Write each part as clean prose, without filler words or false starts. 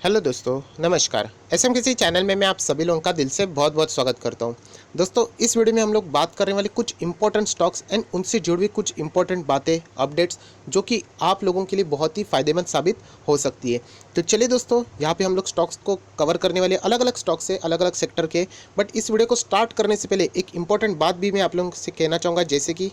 Hello दोस्तों, नमस्कार। SMKC channel में मैं आप सभी लोगों का दिल से बहुत बहुत स्वागत करता हूं। दोस्तों, इस वीडियो में हम लोग बात करने वाले कुछ इंपॉर्टेंट स्टॉक्स एंड उनसे जुड़ी हुई कुछ इंपॉर्टेंट बातें, अपडेट्स जो कि आप लोगों के लिए बहुत ही फायदेमंद साबित हो सकती है। तो चलिए दोस्तों, यहाँ पे हम लोग स्टॉक्स को कवर करने वाले अलग अलग स्टॉक्स से अलग अलग सेक्टर के। बट इस वीडियो को स्टार्ट करने से पहले एक इंपॉर्टेंट बात भी मैं आप लोगों से कहना चाहूँगा, जैसे कि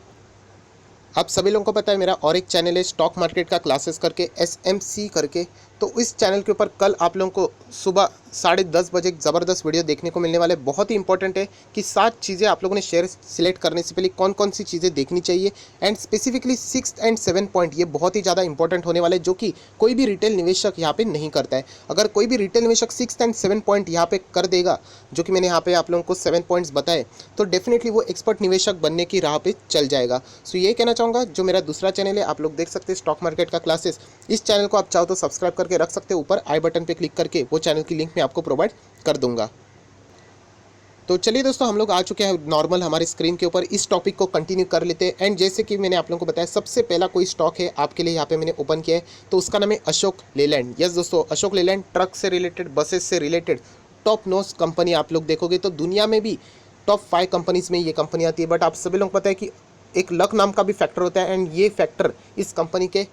आप सभी लोगों को पता है मेरा और एक चैनल है स्टॉक मार्केट का क्लासेस करके, SMC करके। तो इस चैनल के ऊपर कल आप लोगों को सुबह 10:30 बजे एक ज़बरदस्त वीडियो देखने को मिलने वाले। बहुत ही इंपॉर्टेंट है कि 7 चीज़ें आप लोगों ने शेयर सिलेक्ट करने से पहले कौन कौन सी चीज़ें देखनी चाहिए, एंड स्पेसिफिकली 6 एंड 7 पॉइंट ये बहुत ही ज़्यादा इंपॉर्टेंट होने वाले, जो कि कोई भी रिटेल निवेशक यहाँ पे नहीं करता है। अगर कोई भी रिटेल निवेशक 6 एंड 7 पॉइंट यहाँ पे कर देगा, जो कि मैंने यहाँ पे आप लोगों को 7 पॉइंट्स बताए, तो डेफिनेटली वो एक्सपर्ट निवेशक बनने की राह पे चल जाएगा। सो ये कहना चाहूँगा, जो मेरा दूसरा चैनल है आप लोग देख सकते हैं स्टॉक मार्केट का क्लासेस, इस चैनल को आप चाहो तो सब्सक्राइब करके रख सकते हो। ऊपर आई बटन पे क्लिक करके वो चैनल की लिंक मैं आपको प्रोवाइड कर दूंगा। तो चलिए दोस्तों, हम लोग आ चुके हैं नॉर्मल हमारे स्क्रीन के ऊपर। इस टॉपिक को कंटिन्यू कर लेते हैं। एंड जैसे कि मैंने आप लोगों को बताया, सबसे पहला कोई स्टॉक है आपके लिए यहाँ पे मैंने ओपन किया है, तो उसका नाम है अशोक लेलैंड। यस दोस्तों, अशोक लेलैंड ट्रक से रिलेटेड, बसेस से रिलेटेड टॉप नोस्ट कंपनी आप लोग देखोगे तो दुनिया में भी टॉप 5 कंपनीज में ये कंपनी आती है। बट आप सभी लोगों को पता है कि एक लक नाम का भी फैक्टर होता है, एंड ये फैक्टर इस कंपनी के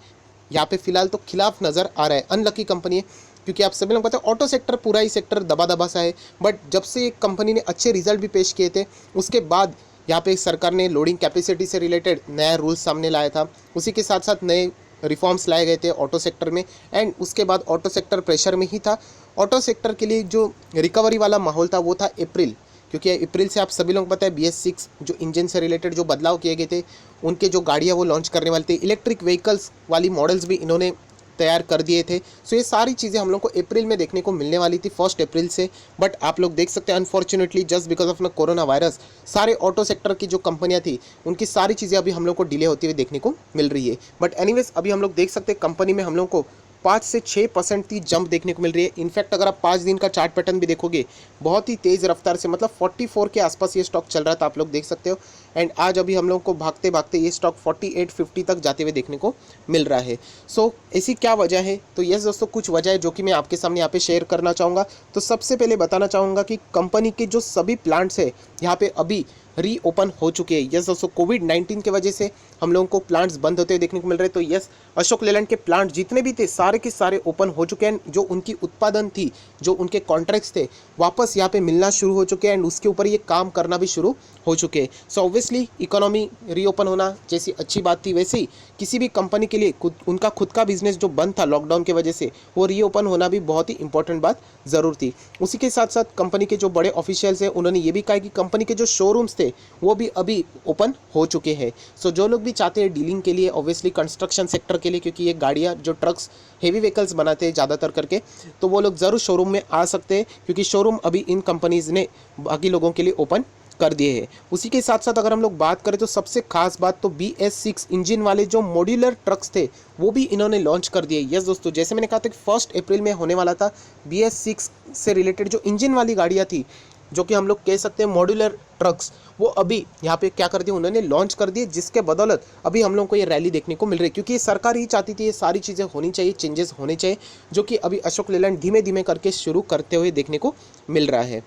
यहाँ पे फिलहाल तो खिलाफ नज़र आ रहा है। अनलकी कंपनी है, क्योंकि आप सभी लोग पता है ऑटो सेक्टर पूरा ही सेक्टर दबा दबा सा है। बट जब से एक कंपनी ने अच्छे रिजल्ट भी पेश किए थे, उसके बाद यहाँ पे सरकार ने लोडिंग कैपेसिटी से रिलेटेड नया रूल्स सामने लाया था। उसी के साथ साथ नए रिफॉर्म्स लाए गए थे ऑटो सेक्टर में, एंड उसके बाद ऑटो सेक्टर प्रेशर में ही था। ऑटो सेक्टर के लिए जो रिकवरी वाला माहौल था वो था अप्रैल, क्योंकि अप्रैल से आप सभी लोगों को पता है BS6 जो इंजन से रिलेटेड जो बदलाव किए गए थे, उनके जो गाड़ियाँ वो लॉन्च करने वाले थे, इलेक्ट्रिक व्हीकल्स वाली मॉडल्स भी इन्होंने तैयार कर दिए थे। सो ये सारी चीज़ें हम लोग को अप्रैल में देखने को मिलने वाली थी, 1 अप्रैल से। बट आप लोग देख सकते हैं unfortunately just because of corona virus, सारे ऑटो सेक्टर की जो कंपनियां थी उनकी सारी चीज़ें अभी हम लोग को डिले होती हुई देखने को मिल रही है। बट एनीवेज, अभी हम लोग देख सकते हैं कंपनी में हम लोग को 5 से 6% की जंप देखने को मिल रही है। इनफैक्ट अगर आप 5 दिन का चार्ट पैटर्न भी देखोगे, बहुत ही तेज़ रफ्तार से, मतलब 44 के आसपास ये स्टॉक चल रहा था, आप लोग देख सकते हो। एंड आज अभी हम लोग को भागते भागते ये स्टॉक 48-50 तक जाते हुए देखने को मिल रहा है। सो ऐसी क्या वजह है? तो यस दोस्तों, कुछ वजह है जो कि मैं आपके सामने यहाँ पे शेयर करना चाहूँगा। तो सबसे पहले बताना चाहूँगा कि कंपनी के जो सभी प्लांट्स है यहाँ पे अभी रीओपन हो चुके हैं। यस दोस्तों, कोविड-19 की वजह से हम लोगों को प्लांट्स बंद होते हुए देखने को मिल रहे हैं। तो यस, अशोक लेलैंड के प्लांट जितने भी थे सारे के सारे ओपन हो चुके हैं। जो उनकी उत्पादन थी, जो उनके कॉन्ट्रैक्ट्स थे, वापस यहाँ पे मिलना शुरू हो चुके हैं, एंड उसके ऊपर ये काम करना भी शुरू हो चुके हैं। सो ऑब्वियसली इकोनॉमी रीओपन होना जैसी अच्छी बात थी, वैसे ही किसी भी कंपनी के लिए उनका खुद का बिजनेस जो बंद था लॉकडाउन की वजह से, वो रीओपन होना भी बहुत ही इंपॉर्टेंट बात ज़रूर थी। उसी के साथ साथ कंपनी के जो बड़े ऑफिशियल्स हैं उन्होंने ये भी कहा कि कंपनी के जो शोरूम्स थे वो भी अभी ओपन हो चुके हैं। सो जो लोग भी चाहते हैं डीलिंग के लिए, ऑब्वियसली कंस्ट्रक्शन सेक्टर के लिए, क्योंकि ये गाड़ियाँ जो ट्रक्स हेवी व्हीकल्स बनाते हैं ज़्यादातर करके, तो वो लोग ज़रूर शोरूम में आ सकते हैं, क्योंकि शोरूम अभी इन कंपनीज़ ने बाकी लोगों के लिए ओपन कर दिए हैं। उसी के साथ साथ अगर हम लोग बात करें तो सबसे खास बात तो BS6 इंजन वाले जो मॉड्यूलर ट्रक्स थे वो भी इन्होंने लॉन्च कर दिए। यस दोस्तों, जैसे मैंने कहा था कि 1 अप्रैल में होने वाला था, BS6 से रिलेटेड जो इंजन वाली गाड़ियाँ थी, जो कि हम लोग कह सकते हैं मॉड्यूलर ट्रक्स, वो अभी यहाँ पे क्या कर दिए, उन्होंने लॉन्च कर दिए, जिसके बदौलत अभी हम लोग को ये रैली देखने को मिल रही है। क्योंकि ये सरकार ही चाहती थी ये सारी चीज़ें होनी चाहिए, चेंजेस होने चाहिए, जो कि अभी अशोक लेलैंड धीमे धीमे करके शुरू करते हुए देखने को मिल रहा है।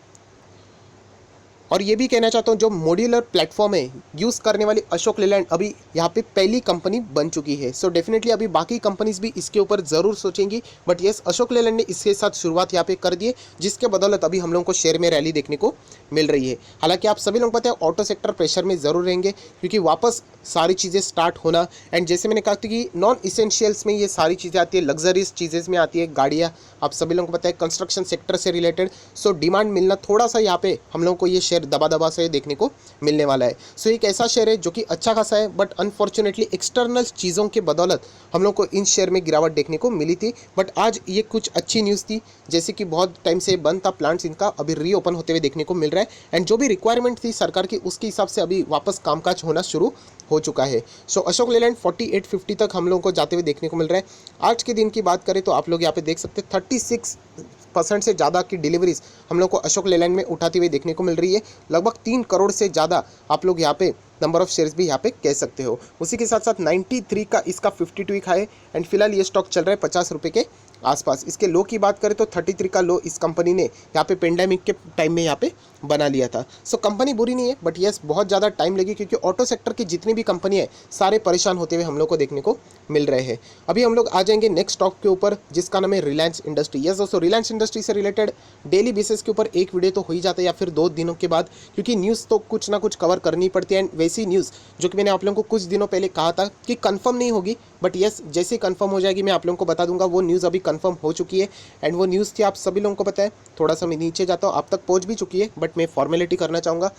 और ये भी कहना चाहता हूँ, जो मॉड्यूलर प्लेटफॉर्म है यूज़ करने वाली अशोक लेलैंड अभी यहाँ पे पहली कंपनी बन चुकी है। सो डेफिनेटली अभी बाकी कंपनीज भी इसके ऊपर ज़रूर सोचेंगी। बट यस, अशोक लेलैंड ने इसके साथ शुरुआत यहाँ पे कर दी है, जिसके बदौलत अभी हम लोगों को शेयर में रैली देखने को मिल रही है। हालांकि आप सभी लोग पता है ऑटो सेक्टर प्रेशर में ज़रूर रहेंगे, क्योंकि वापस सारी चीज़ें स्टार्ट होना, एंड जैसे मैंने कहा था कि नॉन इसेंशियल्स में ये सारी चीज़ें आती है, लग्जरीज चीज़ें में आती है गाड़ियाँ, आप सभी लोगों को पता है कंस्ट्रक्शन सेक्टर से रिलेटेड। सो डिमांड मिलना थोड़ा सा यहाँ पे हम लोगों को ये शेयर दबा दबा से देखने को मिलने वाला है। सो एक ऐसा शेयर है जो कि अच्छा खासा है, बट अनफॉर्चुनेटली एक्सटर्नल चीज़ों के बदौलत हम लोग को इन शेयर में गिरावट देखने को मिली थी। बट आज ये कुछ अच्छी न्यूज़ थी, जैसे कि बहुत टाइम से बंद था प्लांट्स, इनका अभी रीओपन होते हुए देखने को मिल रहा है, एंड जो भी रिक्वायरमेंट थी सरकार की उसके हिसाब से अभी वापस कामकाज होना शुरू हो चुका है। सो अशोक लेलैंड 48-50 तक हम लोगों को जाते हुए देखने को मिल रहा है। आज के दिन की बात करें तो आप लोग यहाँ पे देख सकते हैं 36% से ज़्यादा की डिलीवरीज हम लोग को अशोक लेलैंड में उठाती हुई देखने को मिल रही है। लगभग 3 करोड़ से ज़्यादा आप लोग यहाँ पे नंबर ऑफ शेयर्स भी यहाँ पे कह सकते हो। उसी के साथ साथ 93 का इसका 52 वीक हाई, एंड फिलहाल ये स्टॉक चल रहा है 50 रुपये के आसपास। इसके लो की बात करें तो 33 का लो इस कंपनी ने यहाँ पे पेंडेमिक के टाइम में यहाँ पे बना लिया था। सो कंपनी बुरी नहीं है, बट यस बहुत ज़्यादा टाइम लगी, क्योंकि ऑटो सेक्टर की जितनी भी कंपनी है सारे परेशान होते हुए हम लोग को देखने को मिल रहे हैं। अभी हम लोग आ जाएंगे नेक्स्ट स्टॉक के ऊपर, जिसका नाम है रिलायंस इंडस्ट्री। यस दोस्तों, रिलायंस इंडस्ट्री से रिलेटेड डेली बेसिस के ऊपर एक वीडियो तो हो ही जाता है, या फिर 2 दिनों के बाद, क्योंकि न्यूज़ तो कुछ ना कुछ कवर करनी पड़ती है। एंड वैसी न्यूज़ जो कि मैंने आप लोगों को कुछ दिनों पहले कहा था कि कंफर्म नहीं होगी, बट यस जैसे ही कंफर्म हो जाएगी मैं आप लोगों को बता दूंगा। वो न्यूज़ अभी कंफर्म हो चुकी है, एंड वो न्यूज़ थी, आप सभी लोगों को पता है। थोड़ा सा मैं नीचे जाता हूँ, आप तक पहुँच भी चुकी है, बट मैं फॉर्मेलिटी करना चाहूँगा।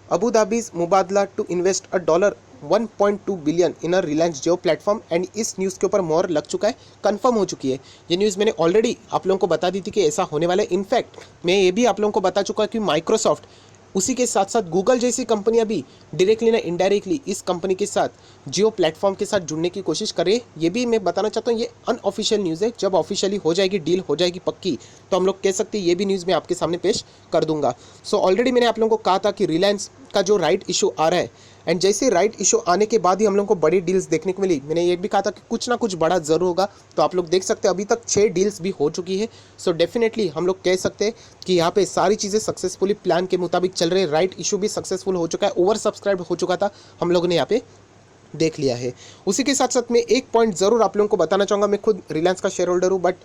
Abu Dhabi's Mubadala to invest $1.2 billion in a Reliance Jio platform. And इस न्यूज़ के ऊपर मोहर लग चुका है, कंफर्म हो चुकी है। ये न्यूज़ मैंने ऑलरेडी आप लोगों को बता दी थी कि ऐसा होने वाला है। इनफैक्ट मैं ये भी आप लोगों को बता चुका कि माइक्रोसॉफ्ट, उसी के साथ साथ गूगल जैसी कंपनियां भी डायरेक्टली ना इनडायरेक्टली इस कंपनी के साथ जियो प्लेटफॉर्म के साथ जुड़ने की कोशिश कर रही है। ये भी मैं बताना चाहता हूँ, ये अनऑफिशियल न्यूज़ है। जब ऑफिशियली हो जाएगी, डील हो जाएगी पक्की, तो हम लोग कह सकते हैं ये भी न्यूज़ मैं आपके सामने पेश कर दूंगा। सो ऑलरेडी मैंने आप लोगों को कहा था कि रिलायंस का जो राइट इशू आ रहा है, एंड जैसे राइट इशू आने के बाद ही हम लोगों को बड़ी डील्स देखने को मिली। मैंने ये भी कहा था कि कुछ ना कुछ बड़ा ज़रूर होगा, तो आप लोग देख सकते हैं अभी तक 6 डील्स भी हो चुकी है। सो डेफिनेटली हम लोग कह सकते हैं कि यहाँ पे सारी चीज़ें सक्सेसफुली प्लान के मुताबिक चल रहे हैं। राइट इशू भी सक्सेसफुल हो चुका है, ओवर सब्सक्राइब हो चुका था, हम लोगों ने यहाँ पे देख लिया है। उसी के साथ साथ मैं एक पॉइंट ज़रूर आप लोगों को बताना चाहूँगा। मैं खुद रिलायंस का शेयर होल्डर हूँ, बट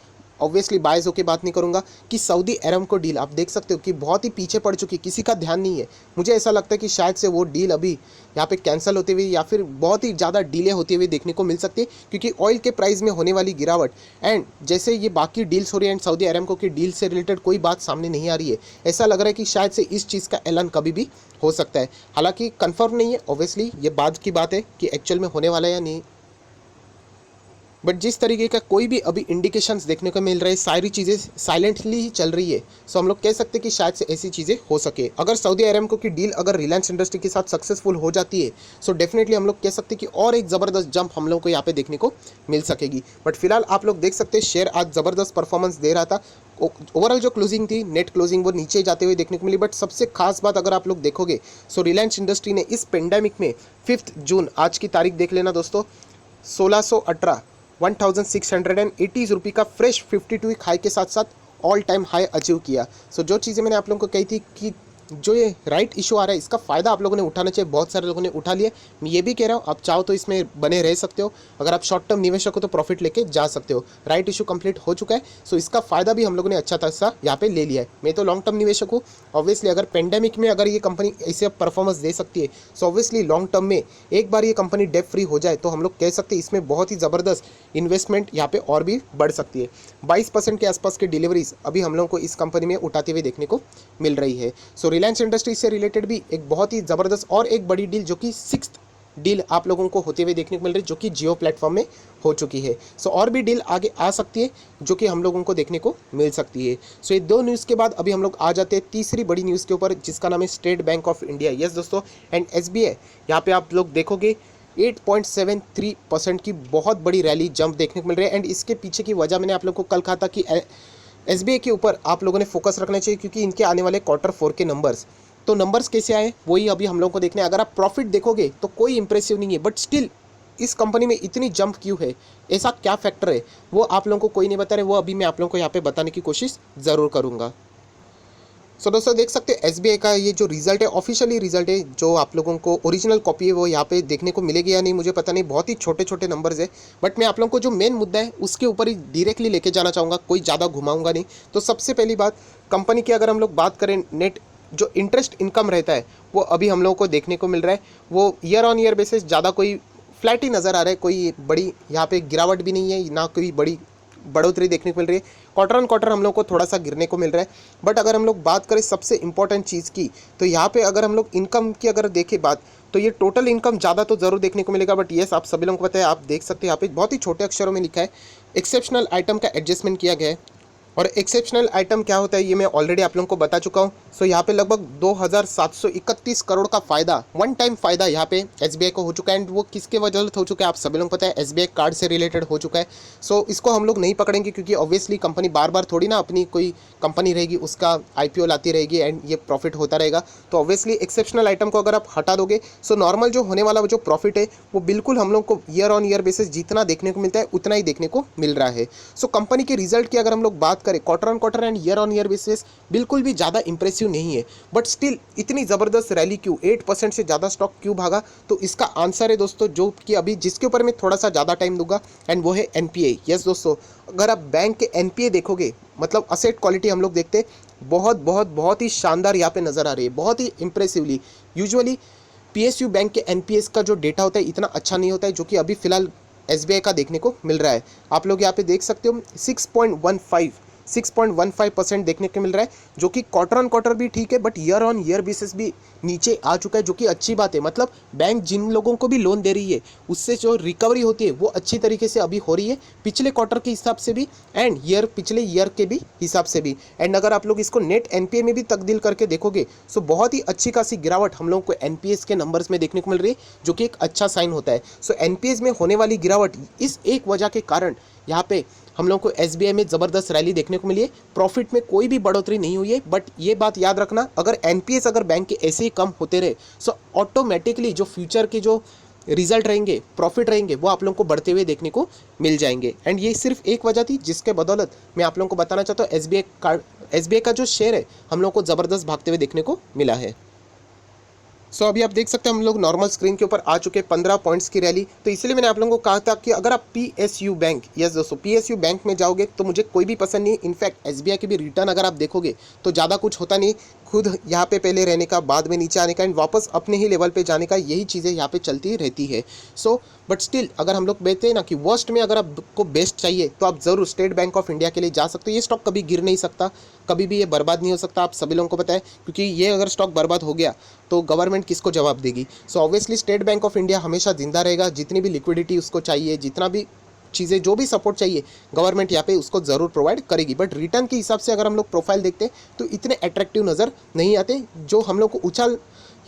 ऑब्वियसली बायस होकर बात नहीं करूंगा कि सऊदी अरामको डील आप देख सकते हो कि बहुत ही पीछे पड़ चुकी, किसी का ध्यान नहीं है। मुझे ऐसा लगता है कि शायद से वो डील अभी यहाँ पे कैंसिल होते हुए या फिर बहुत ही ज़्यादा डिले होते हुए देखने को मिल सकती है, क्योंकि ऑयल के प्राइस में होने वाली गिरावट एंड जैसे ये बाकी डील्स हो रही है एंड सऊदी अरामको की डील से रिलेटेड कोई बात सामने नहीं आ रही है। ऐसा लग रहा है कि शायद से इस चीज़ का ऐलान कभी भी हो सकता है। हालांकि कंफर्म नहीं है, ऑब्वियसली ये बाद की बात है कि एक्चुअल में होने वाला है या नहीं, बट जिस तरीके का कोई भी अभी इंडिकेशंस देखने को मिल रहे हैं, सारी चीज़ें साइलेंटली ही चल रही है। सो हम लोग कह सकते हैं कि शायद से ऐसी चीज़ें हो सके। अगर सऊदी अरामको की डील अगर रिलायंस इंडस्ट्री के साथ सक्सेसफुल हो जाती है, सो डेफिनेटली हम लोग कह सकते हैं कि और एक ज़बरदस्त जंप हम लोग को यहाँ पे देखने को मिल सकेगी। बट फिलहाल आप लोग देख सकते हैं शेयर आज ज़बरदस्त परफॉर्मेंस दे रहा था। ओवरऑल जो क्लोजिंग थी, नेट क्लोजिंग, वो नीचे जाते हुए देखने को मिली। बट सबसे खास बात अगर आप लोग देखोगे, सो रिलायंस इंडस्ट्री ने इस पेंडेमिक में 5 जून आज की तारीख देख लेना दोस्तों, 1618 1680 रुपये का फ्रेश 52 हाई के साथ साथ ऑल टाइम हाई अचीव किया। सो जो चीज़ें मैंने आप लोगों को कही थी कि जो ये राइट इशू आ रहा है, इसका फ़ायदा आप लोगों ने उठाना चाहिए। बहुत सारे लोगों ने उठा लिया। मैं ये भी कह रहा हूँ, आप चाहो तो इसमें बने रह सकते हो। अगर आप शॉर्ट टर्म निवेशक हो तो प्रॉफिट लेके जा सकते हो। राइट इशू कंप्लीट हो चुका है, सो इसका फ़ायदा भी हम लोगों ने अच्छा खासा यहाँ पे ले लिया है। मैं तो लॉन्ग टर्म निवेशक हूँ। ऑब्वियसली अगर पेंडेमिक में अगर ये कंपनी ऐसे परफॉर्मेंस दे सकती है, सो ऑब्वियसली लॉन्ग टर्म में एक बार ये कंपनी डेट फ्री हो जाए तो हम लोग कह सकते हैं इसमें बहुत ही ज़बरदस्त इन्वेस्टमेंट यहाँ पे और भी बढ़ सकती है। 22% के आसपास की डिलीवरीज अभी हम लोगों को इस कंपनी में उठाते हुए देखने को मिल रही है। सो रिलायंस इंडस्ट्री से रिलेटेड भी एक बहुत ही ज़बरदस्त और एक बड़ी डील, जो कि 6th डील आप लोगों को होते हुए देखने को मिल रही है, जो कि जियो प्लेटफॉर्म में हो चुकी है। सो और भी डील आगे आ सकती है जो कि हम लोगों को देखने को मिल सकती है। सो ये 2 न्यूज़ के बाद अभी हम लोग आ जाते हैं तीसरी बड़ी न्यूज़ के ऊपर, जिसका नाम है state bank of India. Yes दोस्तों, एंड SBI, यहाँ पे आप लोग देखोगे 8.73% की बहुत बड़ी रैली जंप देखने को मिल रही है। एंड इसके पीछे की वजह मैंने आप लोग को कल कहा था कि SBI के ऊपर आप लोगों ने फोकस रखना चाहिए, क्योंकि इनके आने वाले Q4 के नंबर्स, तो नंबर्स कैसे आए वही अभी हम लोगों को देखना है। अगर आप प्रॉफिट देखोगे तो कोई इंप्रेसिव नहीं है, बट स्टिल इस कंपनी में इतनी जंप क्यों है, ऐसा क्या फैक्टर है, वो आप लोगों को कोई नहीं बता रहे। वो अभी मैं आप लोगों को यहाँ पे बताने की कोशिश ज़रूर करूँगा। सो दोस्तों देख सकते हैं SBI का ये जो रिजल्ट है, ऑफिशियली रिजल्ट है, जो आप लोगों को ओरिजिनल कॉपी है वो यहाँ पे देखने को मिलेगी या नहीं मुझे पता नहीं। बहुत ही छोटे छोटे नंबर्स है, बट मैं आप लोगों को जो मेन मुद्दा है उसके ऊपर ही डायरेक्टली लेके जाना चाहूँगा, कोई ज़्यादा घुमाऊंगा नहीं। तो सबसे पहली बात, कंपनी की अगर हम लोग बात करें, नेट जो इंटरेस्ट इनकम रहता है वो अभी हम लोगों को देखने को मिल रहा है, वो ईयर ऑन ईयर बेसिस ज़्यादा कोई फ्लैट ही नज़र आ रहा है। कोई बड़ी यहाँ पे गिरावट भी नहीं है, ना कोई बड़ी बढ़ोतरी देखने को मिल रही है। क्वार्टर ऑन क्वार्टर हम लोग को थोड़ा सा गिरने को मिल रहा है। बट अगर हम लोग बात करें सबसे इंपॉर्टेंट चीज़ की, तो यहाँ पे अगर हम लोग इनकम की अगर देखें बात, तो ये टोटल इनकम ज़्यादा तो ज़रूर देखने को मिलेगा। बट येस, आप सभी लोगों को पता है, आप देख सकते हैं यहाँ पे बहुत ही छोटे अक्षरों में लिखा है एक्सेप्शनल आइटम का एडजस्टमेंट किया गया है। और एक्सेप्शनल आइटम क्या होता है ये मैं ऑलरेडी आप लोगों को बता चुका हूँ। सो यहाँ पे लगभग 2731 करोड़ का फ़ायदा, वन टाइम फ़ायदा यहाँ पे एसबीआई को हो चुका है। एंड वो किसके वजह से हो चुका है आप सभी लोगों को पता है, एसबीआई कार्ड से रिलेटेड हो चुका है। सो इसको हम लोग नहीं पकड़ेंगे क्योंकि ऑब्वियसली कंपनी बार बार थोड़ी ना अपनी कोई कंपनी रहेगी उसका आईपीओ लाती रहेगी एंड ये प्रॉफिट होता रहेगा। तो ऑब्वियसली एक्सेप्शनल आइटम को अगर आप हटा दोगे सो नॉर्मल जो होने वाला जो प्रॉफिट है वो बिल्कुल हम लोग को ईयर ऑन ईयर बेसिस जितना देखने को मिलता है उतना ही देखने को मिल रहा है। सो कंपनी के रिजल्ट की अगर हम लोग बात करें quarter on quarter and year on year basis बिल्कुल भी ज़्यादा इंप्रेसिव नहीं है, बट स्टिल इतनी ज़बरदस्त रैली क्यों, 8% से ज़्यादा स्टॉक क्यों भागा? तो इसका आंसर है दोस्तों जो कि अभी जिसके ऊपर मैं थोड़ा सा ज़्यादा टाइम दूंगा एंड वो है एनपीए। यस दोस्तों, अगर आप बैंक के एनपीए देखोगे मतलब असेट क्वालिटी हम लोग देखते बहुत ही शानदार यहाँ पे नज़र आ रही है, बहुत ही इंप्रेसिवली। यूजुअली पीएसयू बैंक के एनपीएस का जो डेटा होता है इतना अच्छा नहीं होता है, जो कि अभी फिलहाल एसबीआई का देखने को मिल रहा है। आप लोग यहाँ पे देख सकते हो 6.15% देखने को मिल रहा है, जो कि क्वार्टर ऑन क्वार्टर भी ठीक है but year on year basis भी नीचे आ चुका है, जो कि अच्छी बात है। मतलब बैंक जिन लोगों को भी लोन दे रही है उससे जो रिकवरी होती है वो अच्छी तरीके से अभी हो रही है, पिछले क्वार्टर के हिसाब से भी एंड पिछले ईयर के भी हिसाब से भी। एंड अगर आप लोग इसको नेट एनपीए में भी तब्दील करके देखोगे सो बहुत ही अच्छी खासी गिरावट हम लोगों को एनपीएस के नंबर्स में देखने को मिल रही है, जो कि एक अच्छा साइन होता है। सो एनपीएस में होने वाली गिरावट इस एक वजह के कारण यहाँ पे हम लोग को एसबीआई में ज़बरदस्त रैली देखने को मिली है। प्रॉफिट में कोई भी बढ़ोतरी नहीं हुई है, बट ये बात याद रखना अगर एनपीएस अगर बैंक के ऐसे ही कम होते रहे सो ऑटोमेटिकली जो फ्यूचर के जो रिजल्ट रहेंगे, प्रॉफिट रहेंगे, वो आप लोगों को बढ़ते हुए देखने को मिल जाएंगे। एंड ये सिर्फ एक वजह थी जिसके बदौलत मैं आप लोगों को बताना चाहता हूँ एसबीआई का जो शेयर है हम लोग को ज़बरदस्त भागते हुए देखने को मिला है। सो अभी आप देख सकते हैं हम लोग नॉर्मल स्क्रीन के ऊपर आ चुके हैं 15 पॉइंट्स की रैली। तो इसलिए मैंने आप लोगों को कहा था कि अगर आप पीएसयू बैंक, यस दोस्तों पीएसयू बैंक में जाओगे तो मुझे कोई भी पसंद नहीं। इनफैक्ट एसबीआई के भी रिटर्न अगर आप देखोगे तो ज़्यादा कुछ होता नहीं, खुद यहाँ पे पहले रहने का, बाद में नीचे आने का एंड वापस अपने ही लेवल पे जाने का, यही चीज़ें यहाँ पे चलती रहती है। सो बट स्टिल अगर हम लोग कहते हैं ना कि वर्स्ट में अगर आपको बेस्ट चाहिए तो आप ज़रूर स्टेट बैंक ऑफ इंडिया के लिए जा सकते हो। ये स्टॉक कभी गिर नहीं सकता, कभी भी ये बर्बाद नहीं हो सकता, आप सभी लोगों को पता है, क्योंकि ये अगर स्टॉक बर्बाद हो गया तो गवर्नमेंट किसको जवाब देगी? So obviously state bank of India हमेशा जिंदा रहेगा, जितनी भी लिक्विडिटी उसको चाहिए, जितना भी चीज़ें जो भी सपोर्ट चाहिए गवर्नमेंट यहाँ पे उसको ज़रूर प्रोवाइड करेगी। बट रिटर्न के हिसाब से अगर हम लोग प्रोफाइल देखते हैं तो इतने अट्रैक्टिव नज़र नहीं आते। जो हम लोग को उछाल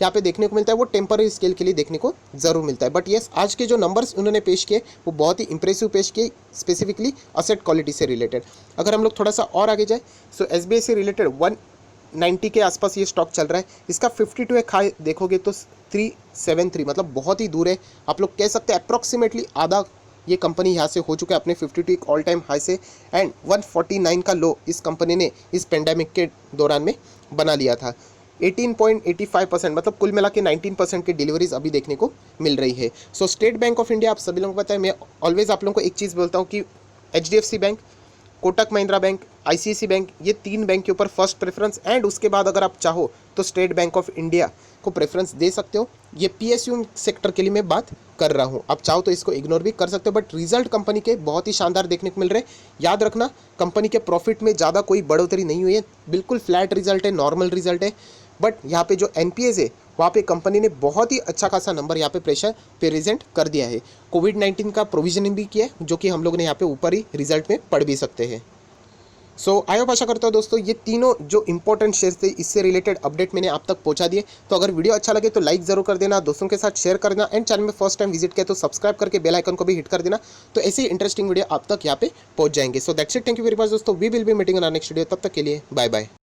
यहाँ पे देखने को मिलता है वो टेम्पररी स्केल के लिए देखने को ज़रूर मिलता है। बट येस, आज के जो नंबर्स उन्होंने पेश किए वो बहुत ही इंप्रेसिव पेश किए, स्पेसिफिकली असेट क्वालिटी से रिलेटेड। अगर हम लोग थोड़ा सा और आगे जाए सो एसबीआई से रिलेटेड 190 के आसपास ये स्टॉक चल रहा है। इसका 52 एक हाई देखोगे तो 373, मतलब बहुत ही दूर है। आप लोग कह सकते हैं अप्रॉक्सीमेटली आधा ये कंपनी यहाँ से हो चुका है अपने 52 एक ऑल टाइम हाई से। एंड 149 का लो इस कंपनी ने इस पेंडेमिक के दौरान में बना लिया था। 18.85%, मतलब कुल मिला के 19% की डिलीवरीज अभी देखने को मिल रही है। सो स्टेट बैंक ऑफ इंडिया आप सभी लोगों को पता है, मैं ऑलवेज आप लोगों को एक चीज़ बोलता हूँ कि HDFC bank, Kotak Mahindra bank, ICICI bank, ये 3 बैंक के ऊपर फर्स्ट प्रेफरेंस। एंड उसके बाद अगर आप चाहो तो स्टेट बैंक ऑफ इंडिया को प्रेफरेंस दे सकते हो। ये पीएसयू सेक्टर के लिए मैं बात कर रहा हूँ, आप चाहो तो इसको इग्नोर भी कर सकते हो। बट रिजल्ट कंपनी के बहुत ही शानदार देखने को मिल रहे हैं। याद रखना कंपनी के प्रॉफिट में ज़्यादा कोई बढ़ोतरी नहीं हुई है, बिल्कुल फ्लैट रिजल्ट है, नॉर्मल रिजल्ट है। बट यहाँ पे जो एनपीएस है वहाँ पे कंपनी ने बहुत ही अच्छा खासा नंबर यहाँ पे प्रेशर प्रेजेंट कर दिया है। कोविड-19 का प्रोविजनिंग भी किया है, जो कि हम लोग ने यहाँ पे ऊपर ही रिजल्ट में पढ़ भी सकते हैं। सो आई होप आशा करता हूँ दोस्तों ये तीनों जो इंपॉर्टेंट शेयर्स थे इससे रिलेटेड अपडेट मैंने आप तक पहुँचा दिए। तो अगर वीडियो अच्छा लगे तो लाइक जरूर कर देना, दोस्तों के साथ शेयर करना एंड चैनल में फर्स्ट टाइम विजिट किया तो सब्सक्राइब करके बेल आइकन को भी हिट कर देना, तो ऐसी इंटरेस्टिंग वीडियो आप तक यहाँ पे पहुँच जाएंगे। So that's it, thank you very much दोस्तों, we will be meeting in our next video. तब तक के लिए बाय बाय।